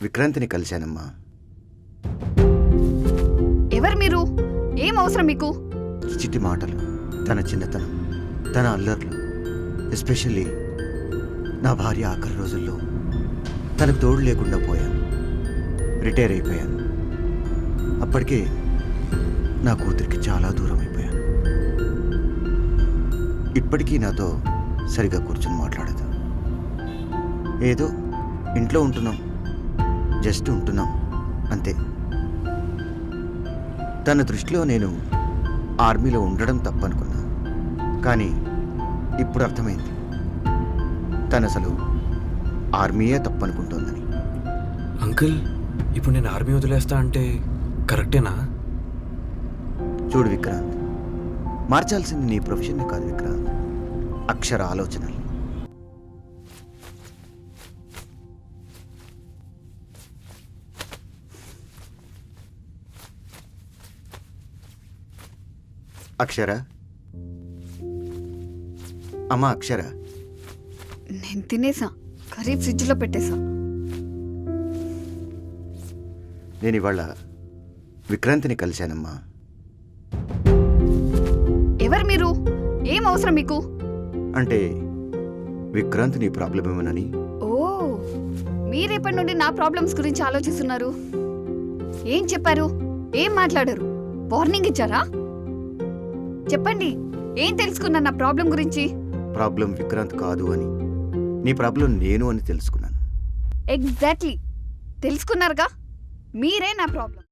విక్రాంతిని కలిశానమ్మా. ఎవరు మీరు? ఏం అవసరం మీకు? ఈ చిట్టి మాటలు, తన చిన్నతనం, తన అల్లర్లు, ఎస్పెషల్లీ నా భార్య ఆఖరి రోజుల్లో తనకు తోడు లేకుండా పోయాను. రిటైర్ అయిపోయాను. అప్పటికే నా కూతురికి చాలా దూరం అయిపోయాను. ఇప్పటికీ నాతో సరిగా కూర్చొని మాట్లాడదు. ఏదో ఇంట్లో ఉంటున్నాం, జస్ట్ ఉంటున్నాం అంతే. తన దృష్టిలో నేను ఆర్మీలో ఉండడం తప్పనుకున్నా. కానీ ఇప్పుడు అర్థమైంది, తను అసలు ఆర్మీయే తప్పనుకుంటోందని. అంకుల్, ఇప్పుడు నేను ఆర్మీ వదిలేస్తా అంటే కరెక్టేనా? చూడు విక్రాంత్, మార్చాల్సింది నీ ప్రొఫెషన్ని కాదు విక్రాంత్, అక్షర ఆలోచనలు. అక్షర, అమ్మా అక్షర. నేను తినేసా, కర్రీ ఫ్రిడ్జ్లో పెట్టేసా. నేను ఇవాళ విక్రాంతిని కలిశానమ్మా. ఎవరు మీరు? ఏం అవసరం మీకు? అంటే విక్రాంత్ నీ ప్రాబ్లం ఏమోనని. ఓ, మీరెప్పటి నుండి నా ప్రాబ్లమ్స్ గురించి ఆలోచిస్తున్నారు? ఏం చెప్పారు? ఏం మాట్లాడారు? వార్నింగ్ ఇచ్చారా? చెప్పండి, ఏం తెలుసుకున్నారు నా ప్రాబ్లం గురించి? ప్రాబ్లం విక్రాంత్ కాదు అని, నీ ప్రాబ్లం నేను అని తెలుసుకున్నాను. ఎగ్జాక్ట్లీ, తెలుసుకున్నారుగా? మీరే నా ప్రాబ్లం.